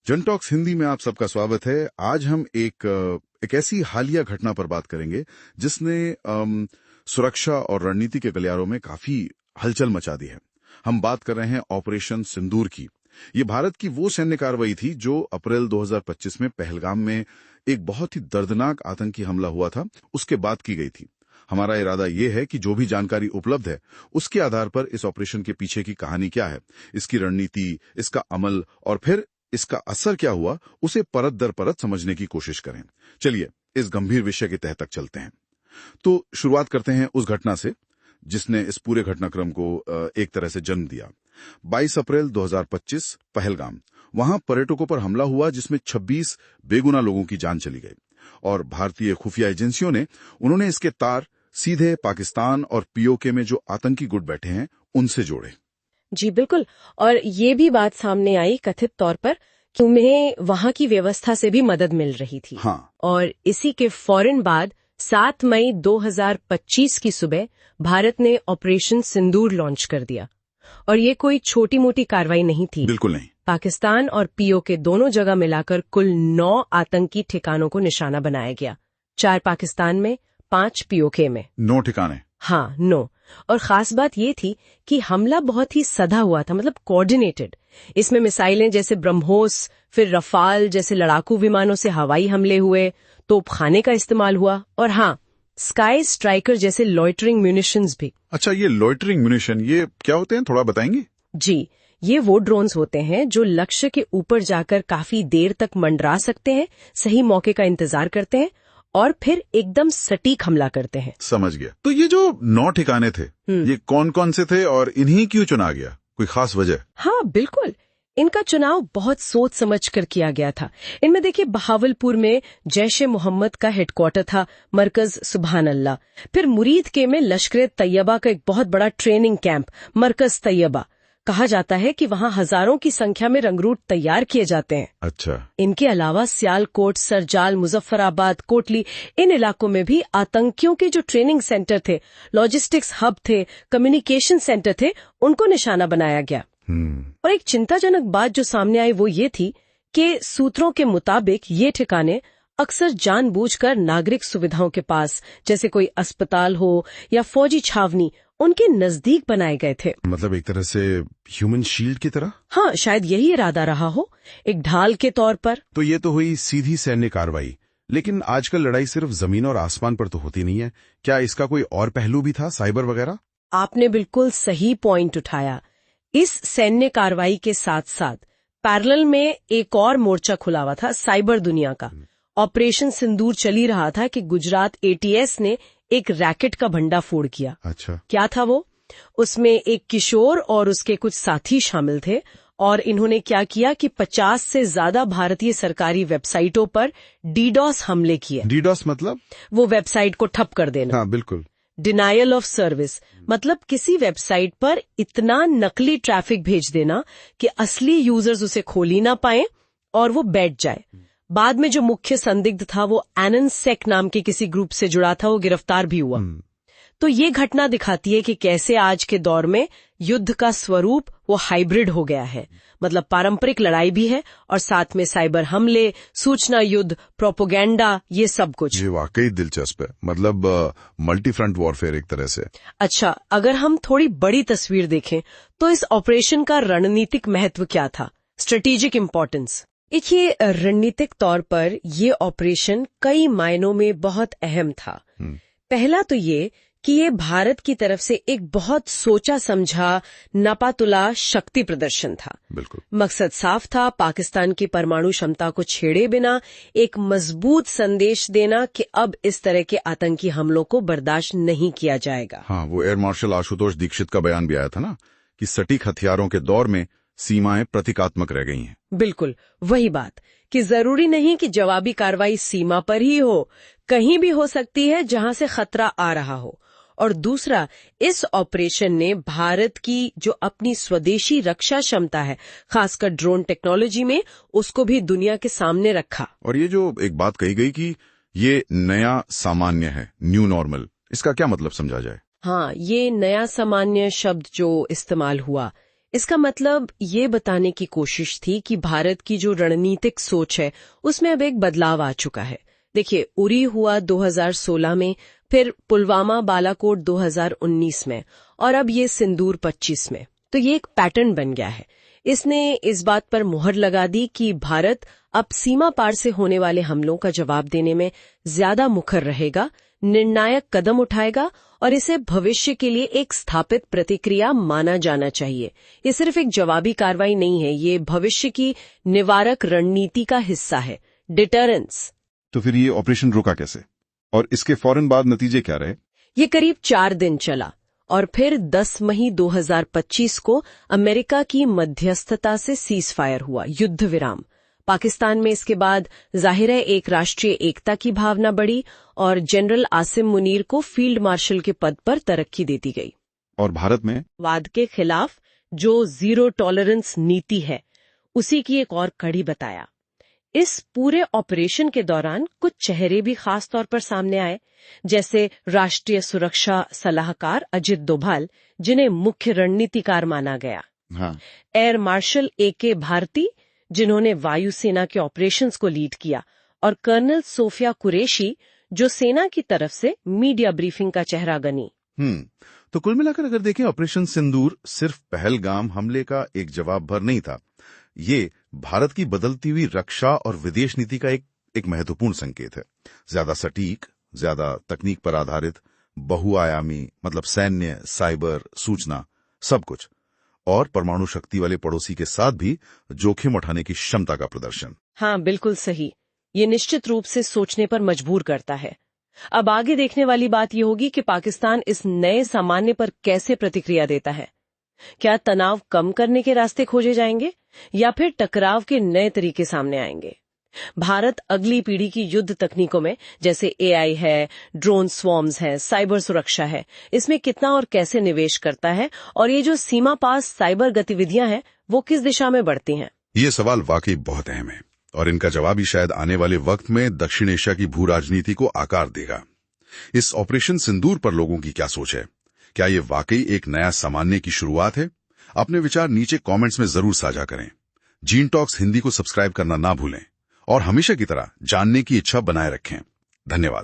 जन टॉक्स हिंदी में आप सबका स्वागत है। आज हम एक ऐसी हालिया घटना पर बात करेंगे जिसने सुरक्षा और रणनीति के गलियारों में काफी हलचल मचा दी है। हम बात कर रहे हैं ऑपरेशन सिंदूर की। ये भारत की वो सैन्य कार्रवाई थी जो अप्रैल 2025 में पहलगाम में एक बहुत ही दर्दनाक आतंकी हमला हुआ था, उसके बाद की गई थी। हमारा इरादा ये है कि जो भी जानकारी उपलब्ध है उसके आधार पर इस ऑपरेशन के पीछे की कहानी क्या है, इसकी रणनीति, इसका अमल और फिर इसका असर क्या हुआ, उसे परत दर परत समझने की कोशिश करें। चलिए इस गंभीर विषय के तह तक चलते हैं। तो शुरुआत करते हैं उस घटना से जिसने इस पूरे घटनाक्रम को एक तरह से जन्म दिया। 22 अप्रैल 2025 पहलगाम, वहां पर्यटकों पर हमला हुआ जिसमें 26 बेगुनाह लोगों की जान चली गई और भारतीय खुफिया एजेंसियों ने उन्होंने इसके तार सीधे पाकिस्तान और पीओके में जो आतंकी गुट बैठे हैं उनसे जोड़े। जी बिल्कुल। और ये भी बात सामने आई कथित तौर पर कि उन्हें वहां की व्यवस्था से भी मदद मिल रही थी। हाँ। और इसी के फौरन बाद 7 मई 2025 की सुबह भारत ने ऑपरेशन सिंदूर लॉन्च कर दिया। और ये कोई छोटी मोटी कार्रवाई नहीं थी। बिल्कुल नहीं। पाकिस्तान और पीओके दोनों जगह मिलाकर कुल 9 आतंकी ठिकानों को निशाना बनाया गया। 4 पाकिस्तान में, 5 पीओके में। 9 ठिकाने। हाँ, 9। और खास बात ये थी कि हमला बहुत ही सधा हुआ था, मतलब कोऑर्डिनेटेड। इसमें मिसाइलें जैसे ब्रह्मोस, फिर रफाल जैसे लड़ाकू विमानों से हवाई हमले हुए, तोपखाने का इस्तेमाल हुआ और हाँ, स्काई स्ट्राइकर जैसे लॉइटरिंग म्यूनिशंस भी। अच्छा, ये लॉइटरिंग म्यूनिशन ये क्या होते हैं, थोड़ा बताएंगे? जी, ये वो ड्रोन्स होते हैं जो लक्ष्य के ऊपर जाकर काफी देर तक मंडरा सकते हैं, सही मौके का इंतजार करते हैं और फिर एकदम सटीक हमला करते हैं। समझ गया। तो ये जो 9 ठिकाने थे, ये कौन कौन से थे और इन्हीं क्यों चुना गया? कोई खास वजह? हाँ बिल्कुल, इनका चुनाव बहुत सोच समझ कर किया गया था। इनमें देखिए, बहावलपुर में जैश ए मोहम्मद का हेडक्वार्टर था, मरकज सुभान अल्लाह। फिर मुरीद के में लश्कर तैयबा का एक बहुत बड़ा ट्रेनिंग कैंप, मरकज तैयबा। कहा जाता है कि वहाँ हजारों की संख्या में रंगरूट तैयार किए जाते हैं। अच्छा। इनके अलावा सियालकोट, सरजाल, मुजफ्फराबाद, कोटली, इन इलाकों में भी आतंकियों के जो ट्रेनिंग सेंटर थे, लॉजिस्टिक्स हब थे, कम्युनिकेशन सेंटर थे, उनको निशाना बनाया गया। और एक चिंताजनक बात जो सामने आई वो ये थी कि सूत्रों के मुताबिक ये ठिकाने अक्सर जानबूझकर नागरिक सुविधाओं के पास, जैसे कोई अस्पताल हो या फौजी छावनी, उनके नजदीक बनाए गए थे। मतलब एक तरह से ह्यूमन शील्ड की तरह? हाँ, शायद यही इरादा रहा हो, एक ढाल के तौर पर। तो ये तो हुई सीधी सैन्य कार्रवाई, लेकिन आजकल लड़ाई सिर्फ जमीन और आसमान पर तो होती नहीं है। क्या इसका कोई और पहलू भी था, साइबर वगैरह? आपने बिल्कुल सही पॉइंट उठाया। इस सैन्य कार्रवाई के साथ साथ पैरेलल में एक और मोर्चा खुला हुआ था, साइबर दुनिया का। ऑपरेशन सिंदूर चली रहा था कि गुजरात एटीएस ने एक रैकेट का भंडाफोड़ किया। अच्छा। क्या था वो? उसमें एक किशोर और उसके कुछ साथी शामिल थे और इन्होंने क्या किया कि 50 से ज्यादा भारतीय सरकारी वेबसाइटों पर डीडॉस हमले किए। डीडॉस मतलब? वो वेबसाइट को ठप कर देना। हाँ बिल्कुल। डिनायल ऑफ सर्विस मतलब किसी वेबसाइट पर इतना नकली ट्रैफिक भेज देना कि असली यूजर्स उसे खोल ही ना पाए और वो बैठ जाए। बाद में जो मुख्य संदिग्ध था वो एननसेक नाम के किसी ग्रुप से जुड़ा था, वो गिरफ्तार भी हुआ। तो ये घटना दिखाती है कि कैसे आज के दौर में युद्ध का स्वरूप वो हाइब्रिड हो गया है। मतलब पारंपरिक लड़ाई भी है और साथ में साइबर हमले, सूचना युद्ध, प्रोपोगेंडा, ये सब कुछ। ये वाकई दिलचस्प है। मतलब मल्टी फ्रंट वॉरफेयर एक तरह से। अच्छा, अगर हम थोड़ी बड़ी तस्वीर देखें तो इस ऑपरेशन का रणनीतिक महत्व क्या था, स्ट्रेटेजिक इम्पोर्टेंस? देखिए, रणनीतिक तौर पर ये ऑपरेशन कई मायनों में बहुत अहम था। पहला तो ये कि ये भारत की तरफ से एक बहुत सोचा समझा नापातुला शक्ति प्रदर्शन था। बिल्कुल। मकसद साफ था, पाकिस्तान की परमाणु क्षमता को छेड़े बिना एक मजबूत संदेश देना कि अब इस तरह के आतंकी हमलों को बर्दाश्त नहीं किया जाएगा। हाँ, वो एयर मार्शल आशुतोष दीक्षित का बयान भी आया था ना कि सटीक हथियारों के दौर में सीमाएं प्रतीकात्मक रह गई हैं। बिल्कुल वही बात कि जरूरी नहीं कि जवाबी कार्रवाई सीमा पर ही हो, कहीं भी हो सकती है जहां से खतरा आ रहा हो। और दूसरा, इस ऑपरेशन ने भारत की जो अपनी स्वदेशी रक्षा क्षमता है, खासकर ड्रोन टेक्नोलॉजी में, उसको भी दुनिया के सामने रखा। और ये जो एक बात कही गई कि ये नया सामान्य है, न्यू नॉर्मल, इसका क्या मतलब समझा जाए? हाँ, ये नया सामान्य शब्द जो इस्तेमाल हुआ, इसका मतलब ये बताने की कोशिश थी कि भारत की जो रणनीतिक सोच है उसमें अब एक बदलाव आ चुका है। देखिए, उरी हुआ 2016 में, फिर पुलवामा बालाकोट 2019 में, और अब ये सिंदूर 25 में। तो ये एक पैटर्न बन गया है। इसने इस बात पर मुहर लगा दी कि भारत अब सीमा पार से होने वाले हमलों का जवाब देने में ज्यादा मुखर रहेगा, निर्णायक कदम उठाएगा, और इसे भविष्य के लिए एक स्थापित प्रतिक्रिया माना जाना चाहिए। ये सिर्फ एक जवाबी कार्रवाई नहीं है, ये भविष्य की निवारक रणनीति का हिस्सा है, डिटरेंस। तो फिर ये ऑपरेशन रुका कैसे, और इसके फौरन बाद नतीजे क्या रहे? ये करीब 4 दिन चला और फिर 10 मई 2025 को अमेरिका की मध्यस्थता से सीज फायर हुआ, युद्ध विराम। पाकिस्तान में इसके बाद जाहिर है एक राष्ट्रीय एकता की भावना बढ़ी और जनरल आसिम मुनीर को फील्ड मार्शल के पद पर तरक्की देती गई। और भारत में वाद के खिलाफ जो जीरो टॉलरेंस नीति है उसी की एक और कड़ी बताया। इस पूरे ऑपरेशन के दौरान कुछ चेहरे भी खास तौर पर सामने आए, जैसे राष्ट्रीय सुरक्षा सलाहकार अजित डोभाल, जिन्हें मुख्य रणनीतिकार माना गया। हाँ। Air marshal A.K. भारती, जिन्होंने वायुसेना के ऑपरेशंस को लीड किया, और कर्नल सोफिया कुरैशी, जो सेना की तरफ से मीडिया ब्रीफिंग का चेहरा बनी। तो कुल मिलाकर अगर देखें, ऑपरेशन सिंदूर सिर्फ पहलगाम हमले का एक जवाब भर नहीं था। ये भारत की बदलती हुई रक्षा और विदेश नीति का एक महत्वपूर्ण संकेत है। ज्यादा सटीक, ज्यादा तकनीक पर आधारित, बहुआयामी, मतलब सैन्य, साइबर, सूचना, सब कुछ, और परमाणु शक्ति वाले पड़ोसी के साथ भी जोखिम उठाने की क्षमता का प्रदर्शन। हाँ, बिल्कुल सही। ये निश्चित रूप से सोचने पर मजबूर करता है। अब आगे देखने वाली बात ये होगी कि पाकिस्तान इस नए सामान्य पर कैसे प्रतिक्रिया देता है। क्या तनाव कम करने के रास्ते खोजे जाएंगे या फिर टकराव के नए तरीके सामने आएंगे? भारत अगली पीढ़ी की युद्ध तकनीकों में, जैसे AI है, ड्रोन स्वॉर्म्स है, साइबर सुरक्षा है, इसमें कितना और कैसे निवेश करता है, और ये जो सीमा पास साइबर गतिविधियां हैं वो किस दिशा में बढ़ती हैं? ये सवाल वाकई बहुत अहम है और इनका जवाब ही शायद आने वाले वक्त में दक्षिण एशिया की भू राजनीति को आकार देगा। इस ऑपरेशन सिंदूर पर लोगों की क्या सोच है? क्या ये वाकई एक नया सामान्य की शुरुआत है? अपने विचार नीचे कमेंट्स में जरूर साझा करें। जीन टॉक्स हिंदी को सब्सक्राइब करना ना भूलें और हमेशा की तरह जानने की इच्छा बनाए रखें। धन्यवाद।